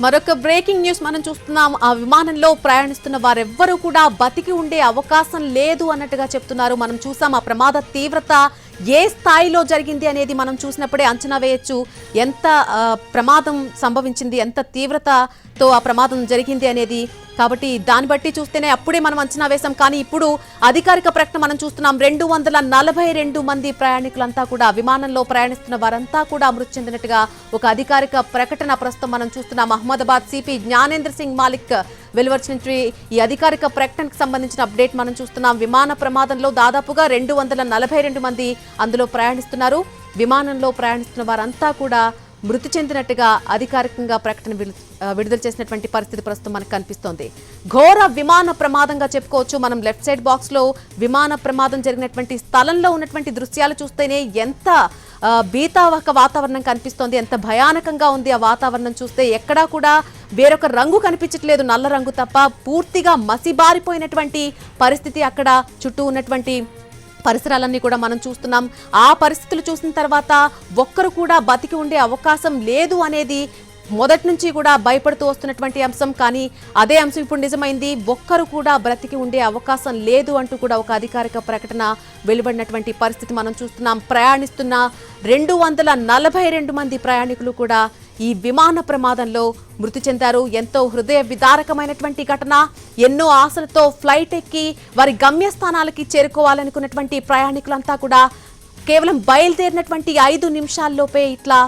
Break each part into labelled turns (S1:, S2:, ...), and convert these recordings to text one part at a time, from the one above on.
S1: మరొక breaking news మనం చూస్తున్నాం. ఆ విమానంలో ప్రయాణిస్తున్న వారెవ్వరూ కూడా బతికి ఉండే అవకాశం లేదు అన్నట్టుగా చెప్తున్నారు. మనం చూసాం ఆ ప్రమాద తీవ్రత ఏ స్థాయిలో జరిగింది అనేది మనం చూసినప్పుడే అంచనా వేయొచ్చు. ఎంత ప్రమాదం సంభవించింది, ఎంత తీవ్రతతో ఆ ప్రమాదం జరిగింది అనేది. కాబట్టి దాన్ని బట్టి చూస్తేనే అప్పుడే మనం అంచనా వేశాం. కానీ ఇప్పుడు అధికారిక ప్రకటన మనం చూస్తున్నాం. 242 మంది ప్రయాణికులంతా కూడా, విమానంలో ప్రయాణిస్తున్న వారంతా కూడా మృతి చెందినట్టుగా ఒక అధికారిక ప్రకటన ప్రస్తుతం మనం చూస్తున్నాం. అహ్మదాబాద్ సిపి జ్ఞానేంద్ర సింగ్ మాలిక్ వెలువరించిన ఈ అధికారిక ప్రకటనకు సంబంధించిన అప్డేట్ మనం చూస్తున్నాం. విమాన ప్రమాదంలో దాదాపుగా 242 మంది అందులో ప్రయాణిస్తున్నారు. విమానంలో ప్రయాణిస్తున్న వారంతా కూడా మృతి చెందినట్టుగా అధికారికంగా ప్రకటన విడుదల చేసినటువంటి పరిస్థితి ప్రస్తుతం మనకు కనిపిస్తోంది. ఘోర విమాన ప్రమాదంగా చెప్పుకోవచ్చు. మనం లెఫ్ట్ సైడ్ బాక్స్ లో విమాన ప్రమాదం జరిగినటువంటి స్థలంలో ఉన్నటువంటి దృశ్యాలు చూస్తేనే ఎంత భీతావహక వాతావరణం కనిపిస్తోంది, ఎంత భయానకంగా ఉంది ఆ వాతావరణం చూస్తే. ఎక్కడా కూడా వేరొక రంగు కనిపించట్లేదు, నల్ల రంగు తప్ప. పూర్తిగా మసిబారిపోయినటువంటి పరిస్థితి అక్కడ చుట్టూ ఉన్నటువంటి పరిసరాలన్నీ కూడా మనం చూస్తున్నాం. ఆ పరిస్థితులు చూసిన తర్వాత ఒక్కరు కూడా బతికి ఉండే అవకాశం లేదు అనేది మొదటి నుంచి కూడా భయపడుతూ వస్తున్నటువంటి అంశం. కానీ అదే అంశం ఇప్పుడు నిజమైంది. ఒక్కరు కూడా బ్రతికి ఉండే అవకాశం లేదు అంటూ కూడా ఒక అధికారిక ప్రకటన వెలువడినటువంటి పరిస్థితి మనం చూస్తున్నాం. ప్రయాణిస్తున్న 242 మంది ప్రయాణికులు కూడా ఈ విమాన ప్రమాదంలో మృతి చెందారు. ఎంతో హృదయ విదారకమైనటువంటి ఘటన. ఎన్నో ఆశలతో ఫ్లైట్ ఎక్కి వారి గమ్యస్థానాలకి చేరుకోవాలనుకున్నటువంటి ప్రయాణికులంతా కూడా కేవలం బయలుదేరినటువంటి 5 నిమిషాల్లోపే ఇట్లా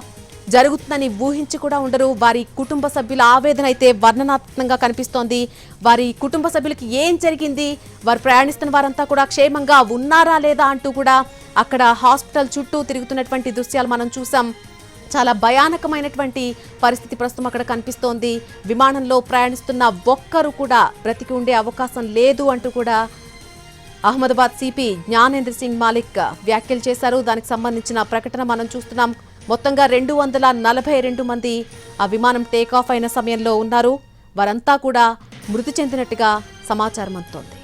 S1: జరుగుతుందని ఊహించి కూడా ఉండరు. వారి కుటుంబ సభ్యుల ఆవేదన అయితే వర్ణనాత్మకంగా కనిపిస్తోంది. వారి కుటుంబ సభ్యులకి ఏం జరిగింది, వారు ప్రయాణిస్తున్న వారంతా కూడా క్షేమంగా ఉన్నారా లేదా అంటూ కూడా అక్కడ హాస్పిటల్ చుట్టూ తిరుగుతున్నటువంటి దృశ్యాలు మనం చూసాం. చాలా భయానకమైనటువంటి పరిస్థితి ప్రస్తుతం అక్కడ కనిపిస్తోంది. విమానంలో ప్రయాణిస్తున్న ఒక్కరు కూడా బ్రతికి ఉండే అవకాశం లేదు అంటూ కూడా అహ్మదాబాద్ సిపి జ్ఞానేంద్ర సింగ్ మాలిక్ వ్యాఖ్యలు చేశారు. దానికి సంబంధించిన ప్రకటన మనం చూస్తున్నాం. మొత్తంగా 242 మంది ఆ విమానం టేకాఫ్ అయిన సమయంలో ఉన్నారు. వారంతా కూడా మృతి చెందినట్టుగా సమాచారం అందుతోంది.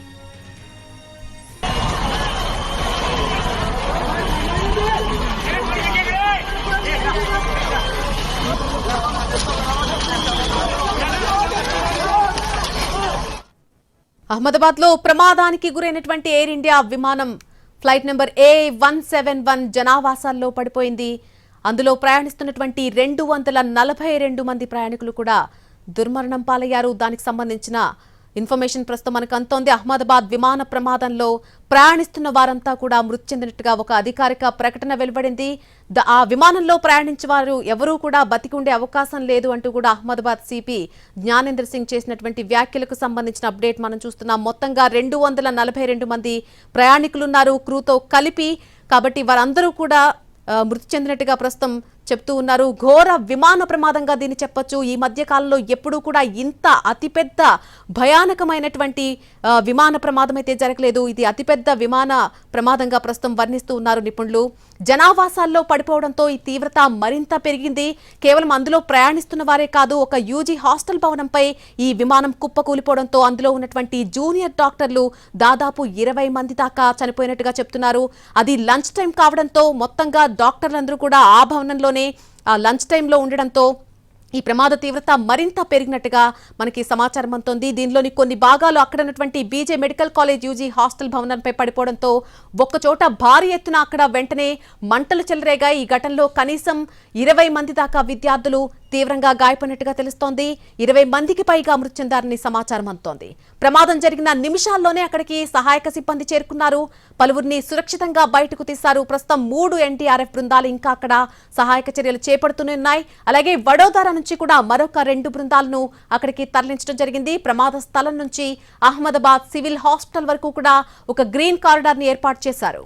S1: అహ్మదాబాద్ లో ప్రమాదానికి గురైనటువంటి ఎయిర్ ఇండియా విమానం ఫ్లైట్ నెంబర్ A171 జనావాసాల్లో పడిపోయింది. అందులో ప్రయాణిస్తున్నటువంటి 242 మంది ప్రయాణికులు కూడా దుర్మరణం పాలయ్యారు. దానికి సంబంధించిన ఇన్ఫర్మేషన్ ప్రస్తుతం మనకు అందుతోంది. అహ్మదాబాద్ విమాన ప్రమాదంలో ప్రయాణిస్తున్న వారంతా కూడా మృతి చెందినట్టుగా ఒక అధికారిక ప్రకటన వెలువడింది. ఆ విమానంలో ప్రయాణించే వారు ఎవరూ కూడా బతికి ఉండే అవకాశం లేదు అంటూ కూడా అహ్మదాబాద్ సిపి జ్ఞానేంద్ర సింగ్ చేసినటువంటి వ్యాఖ్యలకు సంబంధించిన అప్డేట్ మనం చూస్తున్నాం. మొత్తంగా 242 మంది ప్రయాణికులున్నారు క్రూతో కలిపి. కాబట్టి వారందరూ కూడా మృతి చెందినట్టుగా ప్రస్తుతం చెప్తూ ఉన్నారు. ఘోర విమాన ప్రమాదంగా దీన్ని చెప్పొచ్చు. ఈ మధ్య కాలంలో ఎప్పుడూ కూడా ఇంత అతిపెద్ద భయానకమైనటువంటి విమాన ప్రమాదం అయితే జరగలేదు. ఇది అతిపెద్ద విమాన ప్రమాదంగా ప్రస్తుతం వర్ణిస్తూ ఉన్నారు నిపుణులు. జనావాసాల్లో పడిపోవడంతో ఈ తీవ్రత మరింత పెరిగింది. కేవలం అందులో ప్రయాణిస్తున్న వారే కాదు, ఒక యూజీ హాస్టల్ భవనంపై ఈ విమానం కుప్పకూలిపోవడంతో అందులో ఉన్నటువంటి జూనియర్ డాక్టర్లు దాదాపు 20 మంది దాకా చనిపోయినట్టుగా చెప్తున్నారు. అది లంచ్ టైం కావడంతో మొత్తంగా డాక్టర్లందరూ కూడా ఆ భవనంలో ఆ లంచ్ టైంలో ఉండడంతో ఈ ప్రమాద తీవ్రత మరింత పెరిగినట్టుగా మనకి సమాచారం అందుతోంది. దీనిలోని కొన్ని భాగాలు అక్కడ ఉన్నటువంటి BJ medical college UG hostel భవనంపై పడిపోవడంతో ఒక్కచోట భారీ ఎత్తున అక్కడ వెంటనే మంటలు చెలరేగాయి. ఈ ఘటనలో కనీసం 20 మంది దాకా విద్యార్థులు తీవ్రంగా గాయపడినట్టుగా తెలుస్తోంది. 20 మందికి పైగా మృతి చెందారని సమాచారం అందుతోంది. ప్రమాదం జరిగిన నిమిషాల్లోనే అక్కడికి సహాయక సిబ్బంది చేరుకున్నారు. పలువురిని సురక్షితంగా బయటకు తీశారు. ప్రస్తుతం 3 NDRF బృందాలు ఇంకా అక్కడ సహాయక చర్యలు చేపడుతూనే ఉన్నాయి. అలాగే వడోదర నుంచి కూడా మరొక 2 బృందాలను అక్కడికి తరలించడం జరిగింది. ప్రమాద స్థలం నుంచి అహ్మదాబాద్ సివిల్ హాస్పిటల్ వరకు కూడా ఒక గ్రీన్ కారిడార్ ని ఏర్పాటు చేశారు.